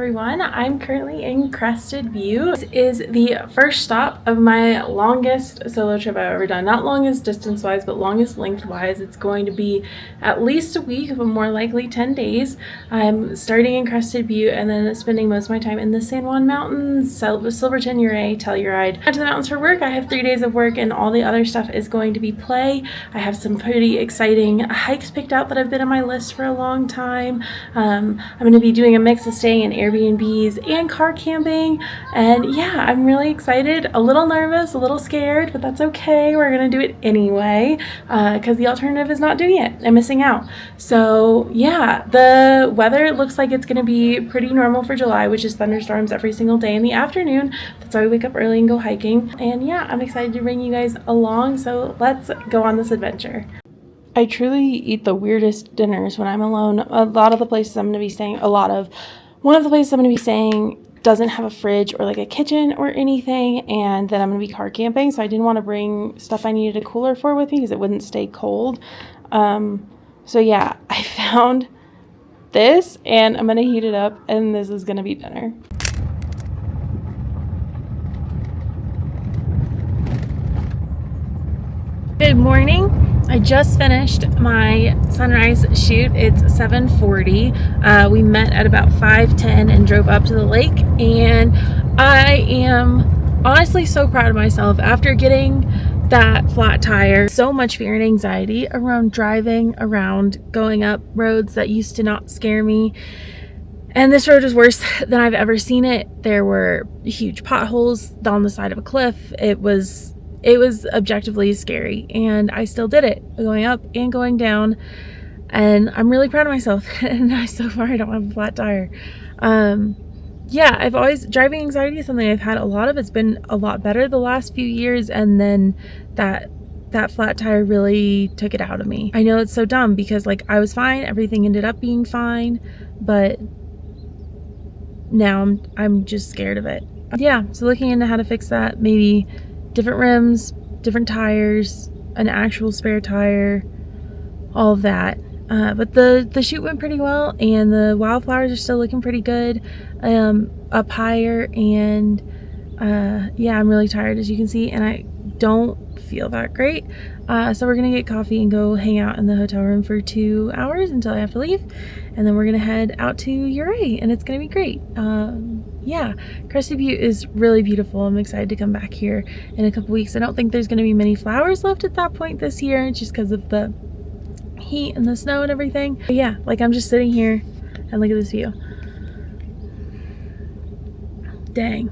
everyone. I'm currently in Crested View. This is the first stop of my longest solo trip I've ever done. Not longest distance-wise, but longest length-wise. It's going to be at least a week, but more likely 10 days. I'm starting in Crested View and then spending most of my time in the San Juan Mountains, Silverton, Ouray, Telluride. I went to the mountains for work. I have 3 days of work, and all the other stuff is going to be play. I have some pretty exciting hikes picked out that have been on my list for a long time. I'm going to be doing a mix of staying in Airbnbs and car camping, and yeah, I'm really excited, a little nervous, a little scared, but that's okay. We're going to do it anyway because the alternative is not doing it and missing out. So yeah, the weather looks like it's going to be pretty normal for July, which is thunderstorms every single day in the afternoon. That's why we wake up early and go hiking, and yeah, I'm excited to bring you guys along, so let's go on this adventure. I truly eat the weirdest dinners when I'm alone. One of the places I'm going to be staying doesn't have a fridge or like a kitchen or anything, and then I'm going to be car camping, so I didn't want to bring stuff I needed a cooler for with me because it wouldn't stay cold. So yeah, I found this and I'm going to heat it up, and this is going to be dinner. Good morning. I just finished my sunrise shoot. It's 7:40. We met at about 5:10 and drove up to the lake, and I am honestly so proud of myself after getting that flat tire. So much fear and anxiety around driving around, going up roads that used to not scare me. And this road was worse than I've ever seen it. There were huge potholes down the side of a cliff. It was objectively scary, and I still did it, going up and going down, and I'm really proud of myself. And so far I don't have a flat tire. Yeah, driving anxiety is something I've had a lot of. It's been a lot better the last few years, and then that flat tire really took it out of me. I know it's so dumb because like I was fine, everything ended up being fine, but now I'm just scared of it. Yeah, so looking into how to fix that, maybe different rims, different tires, an actual spare tire, all of that. But the shoot went pretty well, and the wildflowers are still looking pretty good up higher, and yeah, I'm really tired, as you can see, and I don't feel that great. So we're gonna get coffee and go hang out in the hotel room for 2 hours until I have to leave, and then we're gonna head out to Ouray, and it's gonna be great. Yeah, Crested View is really beautiful. I'm excited to come back here in a couple weeks. I don't think there's gonna be many flowers left at that point this year, just because of the heat and the snow and everything. But yeah, like I'm just sitting here and look at this view. Dang.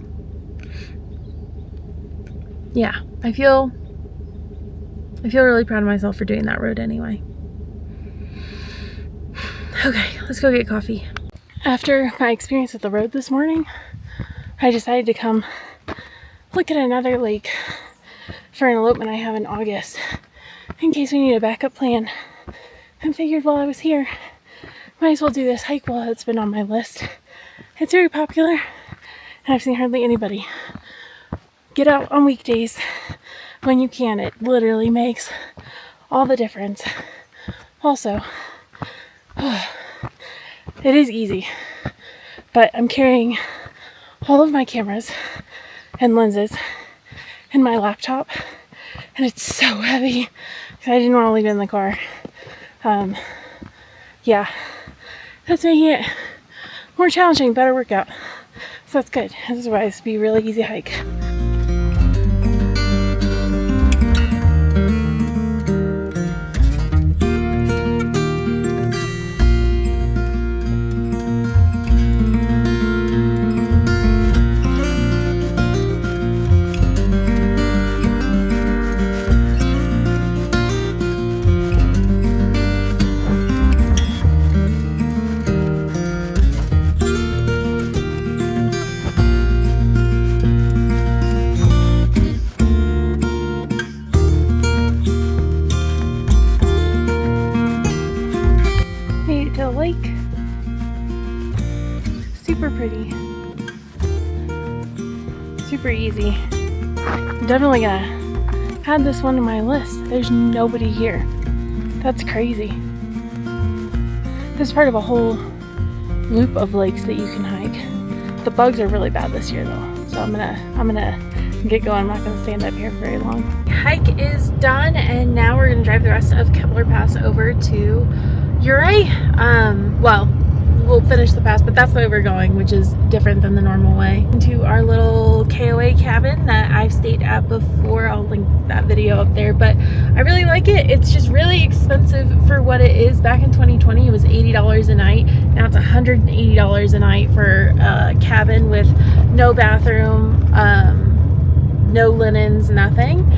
Yeah, I feel really proud of myself for doing that road anyway. Okay, let's go get coffee. After my experience with the road this morning, I decided to come look at another lake for an elopement I have in August, in case we need a backup plan. And figured while I was here, might as well do this hike while it's been on my list. It's very popular, and I've seen hardly anybody. Get out on weekdays when you can. It literally makes all the difference. Also, it is easy, but I'm carrying all of my cameras and lenses and my laptop, and it's so heavy because I didn't want to leave it in the car. Yeah, that's making it more challenging, better workout. So that's good. This is why this would be a really easy hike. Lake. Super pretty. Super easy. I'm definitely gonna add this one to my list. There's nobody here. That's crazy. This is part of a whole loop of lakes that you can hike. The bugs are really bad this year though, so I'm gonna get going. I'm not gonna stand up here for very long. Hike is done, and now we're gonna drive the rest of Kepler Pass over to Ouray. Well, we'll finish the pass, but that's the way we're going, which is different than the normal way. To our little KOA cabin that I've stayed at before. I'll link that video up there, but I really like it. It's just really expensive for what it is. Back in 2020, it was $80 a night. Now it's $180 a night for a cabin with no bathroom, no linens, nothing.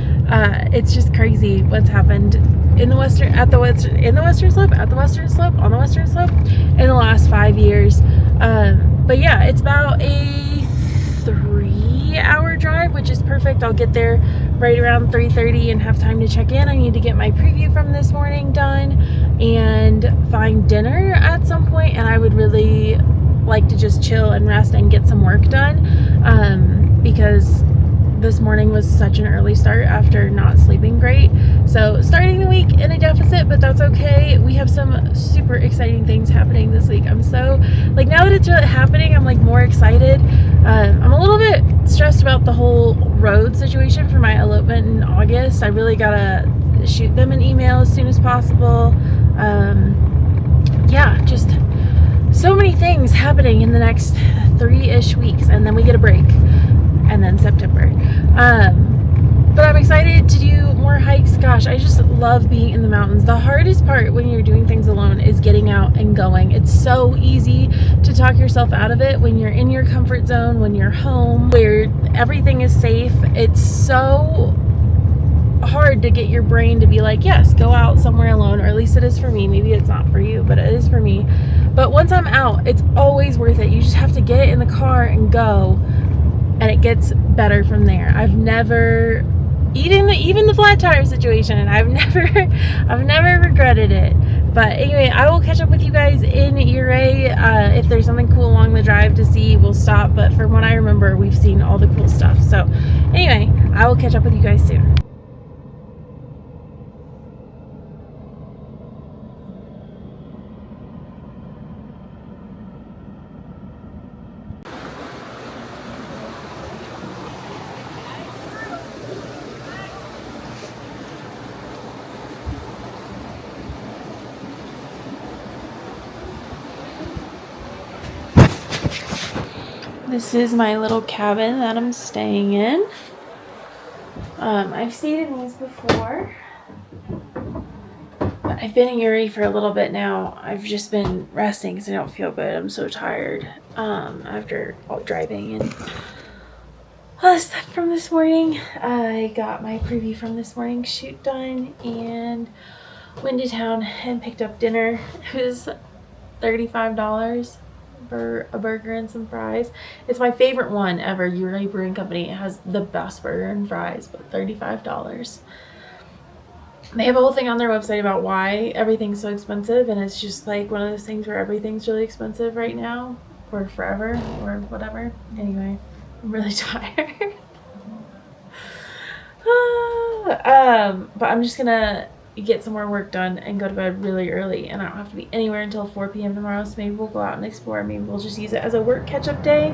It's just crazy what's happened in the western slope, on the western slope in the last 5 years. But yeah, it's about a 3-hour drive, which is perfect. I'll get there right around 3:30 and have time to check in. I need to get my preview from this morning done and find dinner at some point, and I would really like to just chill and rest and get some work done, because this morning was such an early start after not sleeping great. So starting the week in a deficit, but that's okay. We have some super exciting things happening this week. I'm so, like, now that it's really happening, I'm like more excited. I'm a little bit stressed about the whole road situation for my elopement in August. I really gotta shoot them an email as soon as possible. Yeah, just so many things happening in the next 3-ish weeks, and then we get a break. And then September. But I'm excited to do more hikes. Gosh, I just love being in the mountains. The hardest part when you're doing things alone is getting out and going. It's so easy to talk yourself out of it when you're in your comfort zone, when you're home, where everything is safe. It's so hard to get your brain to be like, yes, go out somewhere alone, or at least it is for me. Maybe it's not for you, but it is for me. But once I'm out, it's always worth it. You just have to get in the car and go, and it gets better from there. I've never, even the flat tire situation, I've never regretted it. But anyway, I will catch up with you guys in Ouray. If there's something cool along the drive to see, we'll stop. But from what I remember, we've seen all the cool stuff. So anyway, I will catch up with you guys soon. This is my little cabin that I'm staying in. I've stayed in these before, but I've been in Ouray for a little bit now. I've just been resting because I don't feel good. I'm so tired after all driving and all this stuff from this morning. I got my preview from this morning's shoot done and went to town and picked up dinner. It was $35 for a burger and some fries. It's my favorite one ever, Ouray Brewing Company. It has the best burger and fries, but $35. They have a whole thing on their website about why everything's so expensive, and it's just like one of those things where everything's really expensive right now, or forever, or whatever. Anyway, I'm really tired. But I'm just gonna get some more work done and go to bed really early, and I don't have to be anywhere until 4 p.m. tomorrow, so maybe we'll go out and explore. Maybe we'll just use it as a work catch-up day.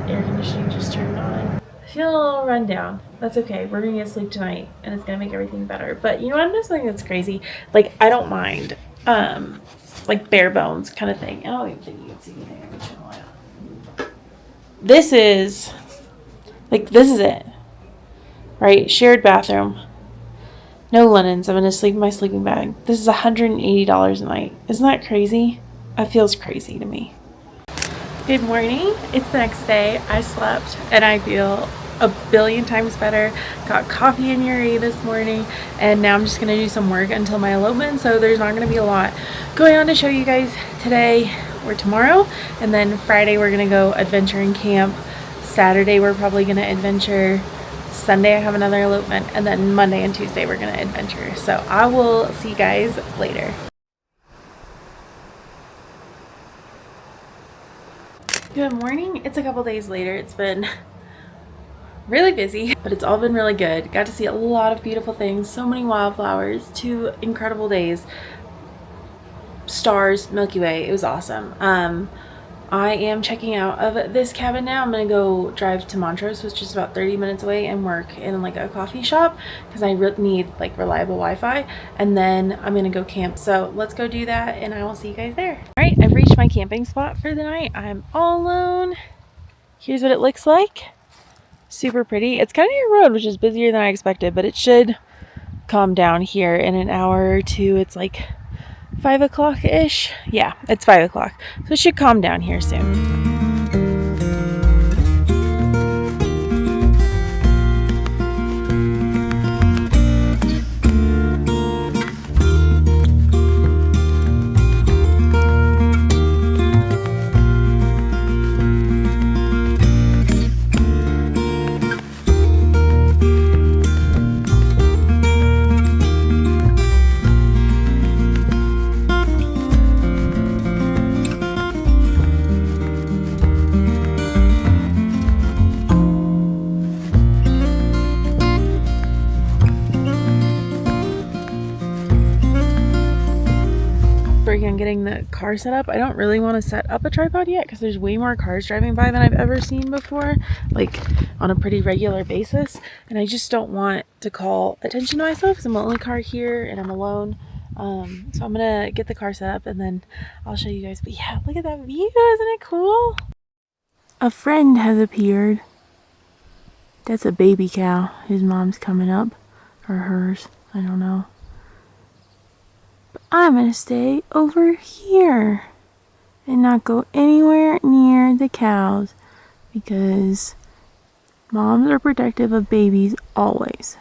Air conditioning just turned on. I feel a little run down. That's okay. We're gonna get sleep tonight, and it's gonna make everything better. But you know what? I know something that's crazy. Like, I don't mind, like bare bones kind of thing. I don't even think you can see anything. This is it, right? Shared bathroom. No linens. I'm going to sleep in my sleeping bag. This is $180 a night. Isn't that crazy? That feels crazy to me. Good morning. It's the next day. I slept and I feel a billion times better. Got coffee in Ouray this morning, and now I'm just going to do some work until my elopement. So there's not going to be a lot going on to show you guys today or tomorrow. And then Friday we're going to go adventuring camp. Saturday we're probably going to adventure. Sunday I have another elopement, and then Monday and Tuesday we're gonna adventure. So I will see you guys later. Good morning. It's a couple days later. It's been really busy, but it's all been really good. Got to see a lot of beautiful things, so many wildflowers, 2 incredible days, stars, Milky Way. It was awesome. I am checking out of this cabin now. I'm gonna go drive to Montrose, which is about 30 minutes away, and work in like a coffee shop because I need like reliable Wi-Fi, and then I'm gonna go camp. So let's go do that and I will see you guys there. All right, I've reached my camping spot for the night. I'm all alone. Here's what it looks like. Super pretty. It's kind of near a road, which is busier than I expected, but it should calm down here in an hour or two. It's like 5 o'clock ish. Yeah, it's 5 o'clock, so it should calm down here soon. On getting the car set up. I don't really want to set up a tripod yet because there's way more cars driving by than I've ever seen before, like on a pretty regular basis, and I just don't want to call attention to myself because I'm the only car here and I'm alone. So I'm gonna get the car set up and then I'll show you guys. But yeah, look at that view, isn't it cool? A friend has appeared. That's a baby cow. His mom's coming up, or hers, I don't know. I'm gonna stay over here and not go anywhere near the cows because moms are protective of babies always.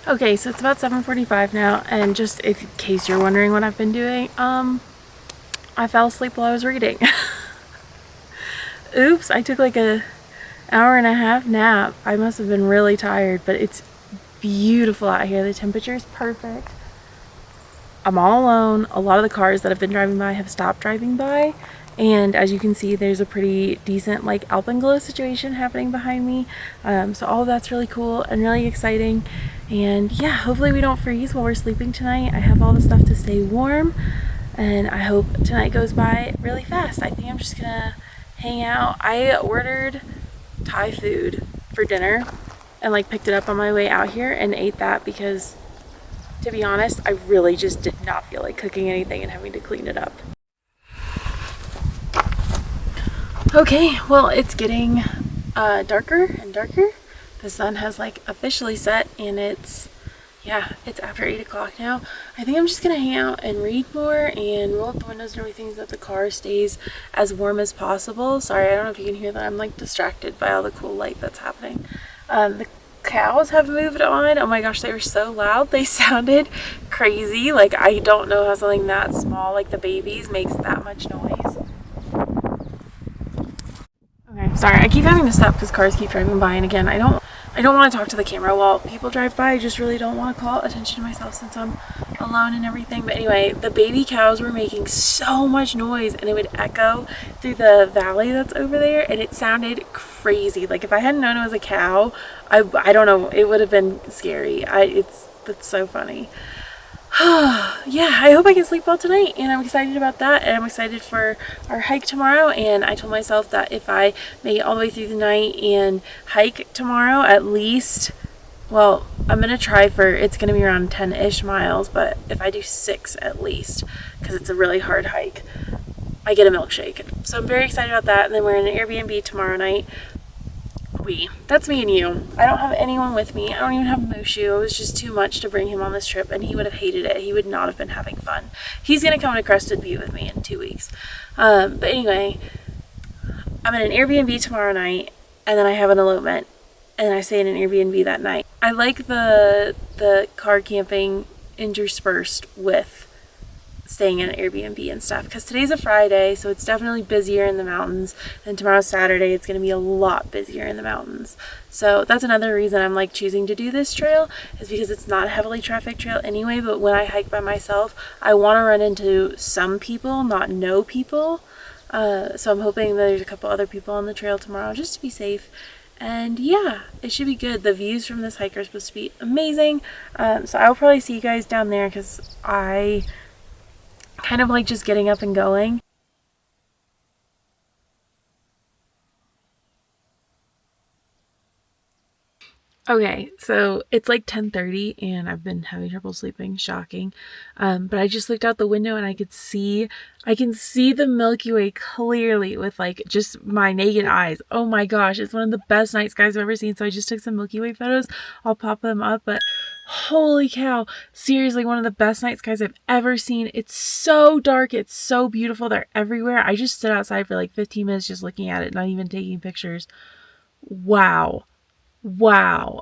Okay, so it's about 7:45 now, and just in case you're wondering what I've been doing, I fell asleep while I was reading. Oops, I took like an hour and a half nap. I must have been really tired, but it's beautiful out here. The temperature is perfect. I'm all alone. A lot of the cars that have been driving by have stopped driving by, and as you can see, there's a pretty decent like alpenglow situation happening behind me. So all of that's really cool and really exciting. And yeah, hopefully we don't freeze while we're sleeping tonight. I have all the stuff to stay warm, and I hope tonight goes by really fast. I think I'm just gonna hang out. I ordered Thai food for dinner and like picked it up on my way out here and ate that because, to be honest, I really just did not feel like cooking anything and having to clean it up. Okay, well, it's getting darker and darker. The sun has like officially set, and it's after 8 o'clock now. I think I'm just gonna hang out and read more and roll up the windows and everything so that the car stays as warm as possible. Sorry, I don't know if you can hear that. I'm like distracted by all the cool light that's happening. The cows have moved on. Oh my gosh, they were so loud. They sounded crazy. Like, I don't know how something that small, like the babies, makes that much noise. Okay, sorry, I keep having to stop because cars keep driving by, and again, I don't want to talk to the camera while people drive by. I just really don't want to call attention to myself since I'm alone and everything. But anyway, the baby cows were making so much noise, and it would echo through the valley that's over there, and it sounded crazy. Like, if I hadn't known it was a cow, I don't know, it would have been scary. That's so funny. Yeah, I hope I can sleep well tonight, and I'm excited about that, and I'm excited for our hike tomorrow. And I told myself that if I make it all the way through the night and hike tomorrow, at least, well, I'm gonna try for, it's gonna be around 10-ish miles, but if I do 6 at least, because it's a really hard hike, I get a milkshake. So I'm very excited about that. And then we're in an Airbnb tomorrow night. That's me and you. I don't have anyone with me. I don't even have Mushu. It was just too much to bring him on this trip, and he would have hated it. He would not have been having fun. He's gonna come to Crested Butte with me in 2 weeks. But anyway, I'm in an Airbnb tomorrow night, and then I have an elopement, and I stay in an Airbnb that night. I like the car camping interspersed with staying in an Airbnb and stuff, because today's a Friday, so it's definitely busier in the mountains, and tomorrow's Saturday, it's going to be a lot busier in the mountains. So that's another reason I'm like choosing to do this trail, is because it's not a heavily trafficked trail anyway, but when I hike by myself, I want to run into some people, not no people. So I'm hoping that there's a couple other people on the trail tomorrow just to be safe. And yeah, it should be good. The views from this hike are supposed to be amazing. So I'll probably see you guys down there, because I kind of like just getting up and going. Okay, so it's like 10:30 and I've been having trouble sleeping, shocking. But I just looked out the window and I can see the Milky Way clearly with like just my naked eyes. Oh my gosh, it's one of the best night skies I've ever seen. So I just took some Milky Way photos. I'll pop them up, but holy cow, seriously, one of the best night skies I've ever seen. It's so dark, it's so beautiful, they're everywhere. I just stood outside for like 15 minutes just looking at it, not even taking pictures. Wow.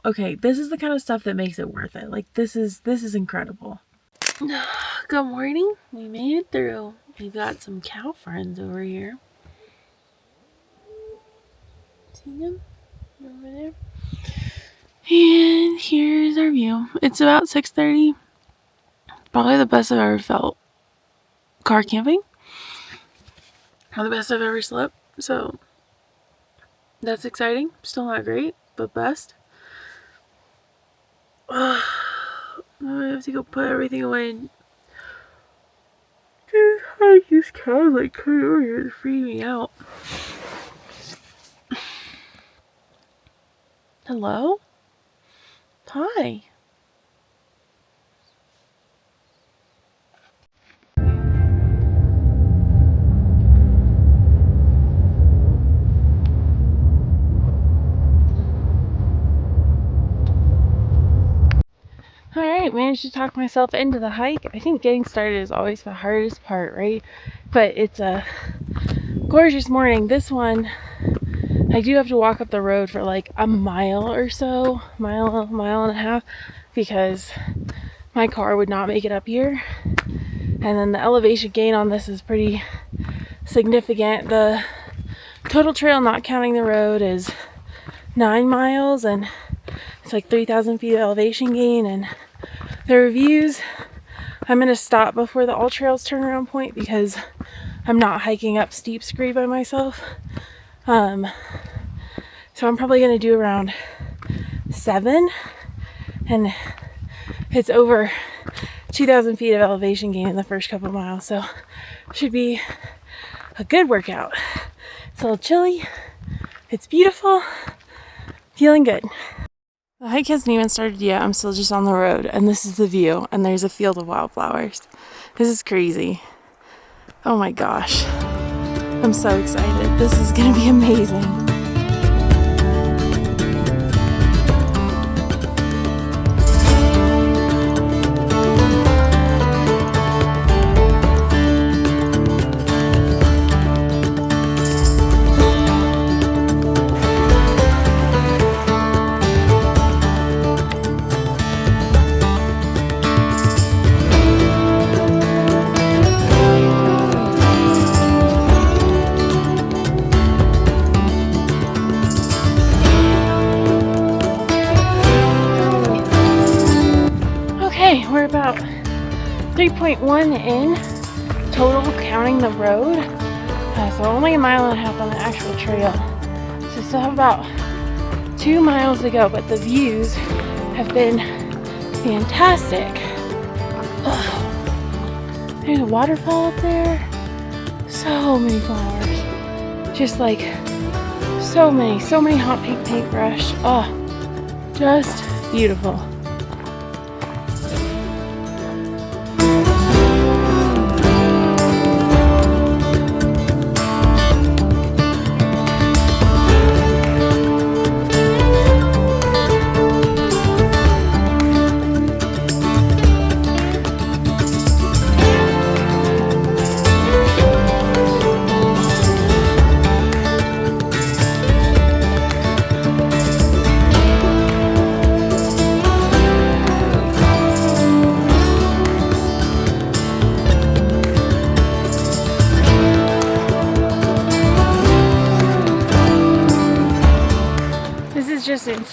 Okay, this is the kind of stuff that makes it worth it. Like, this is incredible. Good morning. We made it through. We've got some cow friends over here. See them over there? And here's our view. It's about 6:30. Probably the best I've ever felt car camping. Or the best I've ever slept. So that's exciting. Still not great, but best. I have to go put everything away. Dude, I just cows like coming over here to free me out. Hello? Hi. Alright, managed to talk myself into the hike. I think getting started is always the hardest part, right? But it's a gorgeous morning. This one, I do have to walk up the road for like a mile or so, mile and a half, because my car would not make it up here. And then the elevation gain on this is pretty significant. The total trail, not counting the road, is 9 miles, and it's like 3,000 feet of elevation gain. And the reviews, I'm going to stop before the all trails turnaround point because I'm not hiking up steep scree by myself. So I'm probably going to do around 7, and it's over 2,000 feet of elevation gain in the first couple miles, so should be a good workout. It's a little chilly, it's beautiful, feeling good. The hike hasn't even started yet. I'm still just on the road, and this is the view, and there's a field of wildflowers. This is crazy. Oh my gosh, I'm so excited. This is gonna be amazing. We're about 3.1 in total, counting the road. So only a mile and a half on the actual trail. So still have about 2 miles to go, but the views have been fantastic. Ugh. There's a waterfall up there. So many flowers. Just like so many hot pink paintbrush. Oh, just beautiful.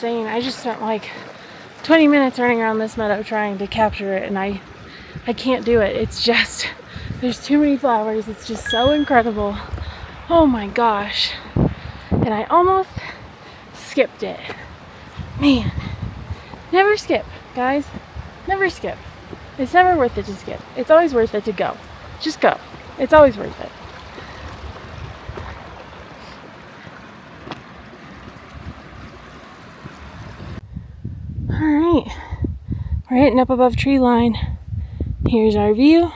insane. I just spent like 20 minutes running around this meadow trying to capture it, and I can't do it. It's just, there's too many flowers. It's just so incredible. Oh my gosh. And I almost skipped it. Man, never skip, guys. Never skip. It's never worth it to skip. It's always worth it to go. Just go. It's always worth it. All right, we're hitting up above tree line. Here's our view.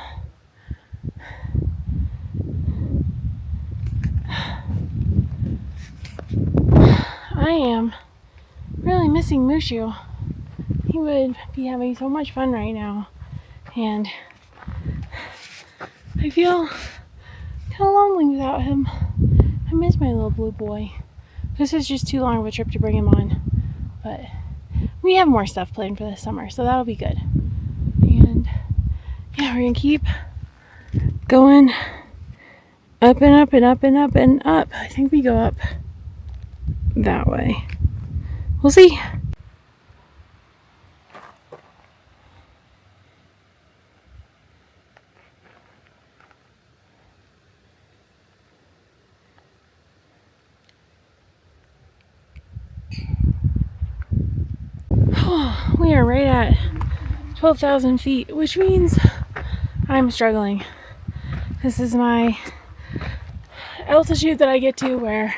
I am really missing Mushu. He would be having so much fun right now, and I feel kind of lonely without him. I miss my little blue boy. This is just too long of a trip to bring him on, but we have more stuff planned for this summer, so that'll be good. And yeah, we're gonna keep going up and up and up and up and up. I think we go up that way. We'll see. We are right at 12,000 feet, which means I'm struggling. This is my altitude that I get to where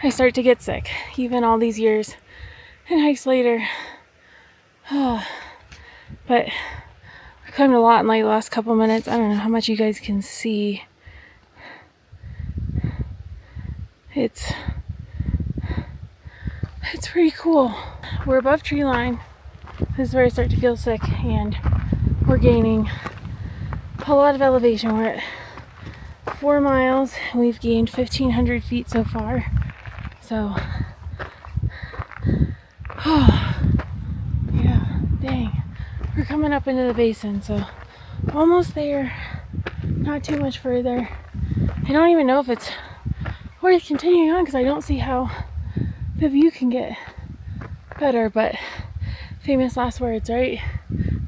I start to get sick, even all these years and hikes later. But I climbed a lot in like the last couple minutes. I don't know how much you guys can see. It's pretty cool. We're above tree line. This is where I start to feel sick, and we're gaining a lot of elevation. We're at 4 miles and we've gained 1,500 feet so far. So, yeah, dang. We're coming up into the basin, so almost there. Not too much further. I don't even know if it's worth continuing on because I don't see how the view can get better, but famous last words, right?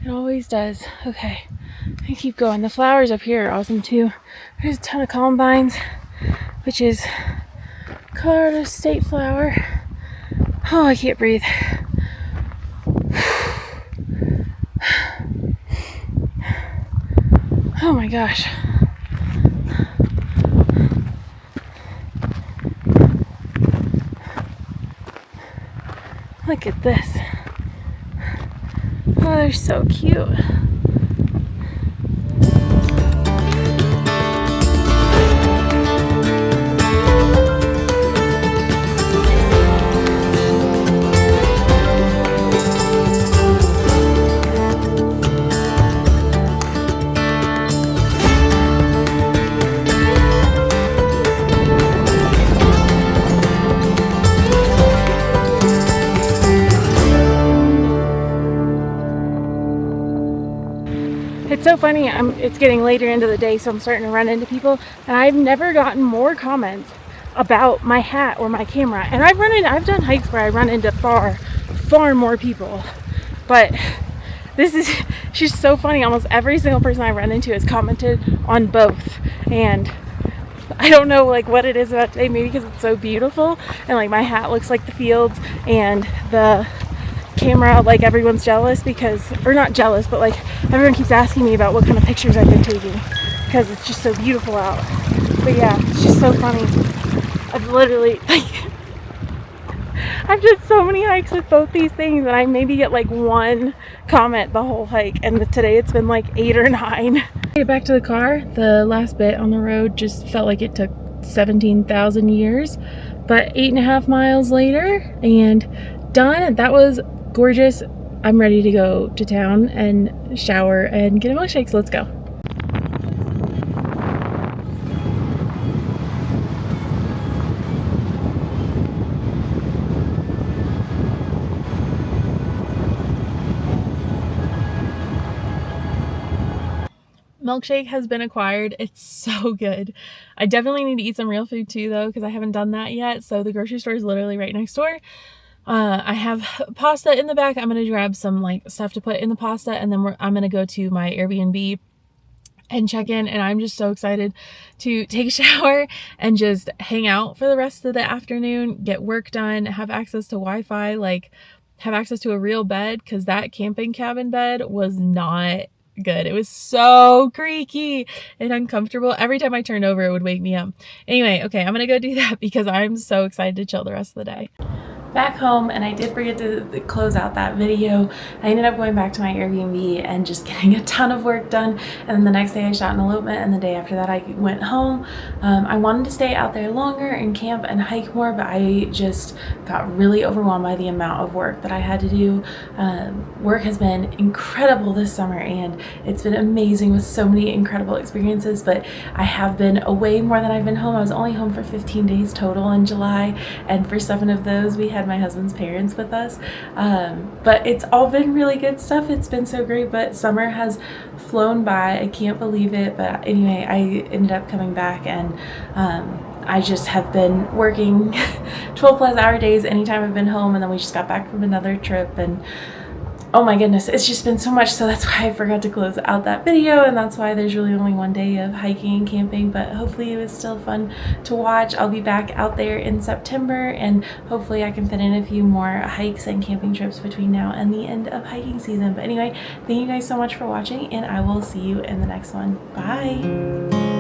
It always does. Okay, I keep going. The flowers up here are awesome too. There's a ton of columbines, which is Colorado state flower. Oh, I can't breathe. Oh my gosh. Look at this. Oh, they're so cute. It's so funny, it's getting later into the day, so I'm starting to run into people, and I've never gotten more comments about my hat or my camera. And I've done hikes where I run into far more people, but this is just so funny. Almost every single person I run into has commented on both, and I don't know like what it is about today, maybe because it's so beautiful and like my hat looks like the fields, and the camera, like everyone's jealous because, or not jealous, but like everyone keeps asking me about what kind of pictures I've been taking because it's just so beautiful out. But yeah, it's just so funny. I've literally like I've done so many hikes with both these things, and I maybe get like one comment the whole hike, and today it's been like 8 or 9. Get back to the car. The last bit on the road just felt like it took 17,000 years, but 8.5 miles later and done. That was gorgeous. I'm ready to go to town and shower and get a milkshake, so let's go. Milkshake has been acquired. It's so good. I definitely need to eat some real food too though, because I haven't done that yet. So the grocery store is literally right next door. I have pasta in the back. I'm gonna grab some like stuff to put in the pasta, and then I'm gonna go to my Airbnb and check in, and I'm just so excited to take a shower and just hang out for the rest of the afternoon, get work done, have access to Wi-Fi, like have access to a real bed, because that camping cabin bed was not good. It was so creaky and uncomfortable. Every time I turned over, it would wake me up. Anyway, okay, I'm gonna go do that because I'm so excited to chill the rest of the day. Back home, and I did forget to close out that video. I ended up going back to my Airbnb and just getting a ton of work done, and then the next day I shot an elopement, and the day after that I went home. I wanted to stay out there longer and camp and hike more, but I just got really overwhelmed by the amount of work that I had to do. Work has been incredible this summer, and it's been amazing with so many incredible experiences, but I have been away more than I've been home. I was only home for 15 days total in July, and for 7 of those we had my husband's parents with us, but it's all been really good stuff. It's been so great, but summer has flown by. I can't believe it. But anyway, I ended up coming back, and I just have been working 12 plus hour days anytime I've been home, and then we just got back from another trip, and oh my goodness, it's just been so much. So that's why I forgot to close out that video, and that's why there's really only one day of hiking and camping, but hopefully it was still fun to watch. I'll be back out there in September, and hopefully I can fit in a few more hikes and camping trips between now and the end of hiking season. But anyway, thank you guys so much for watching, and I will see you in the next one. Bye.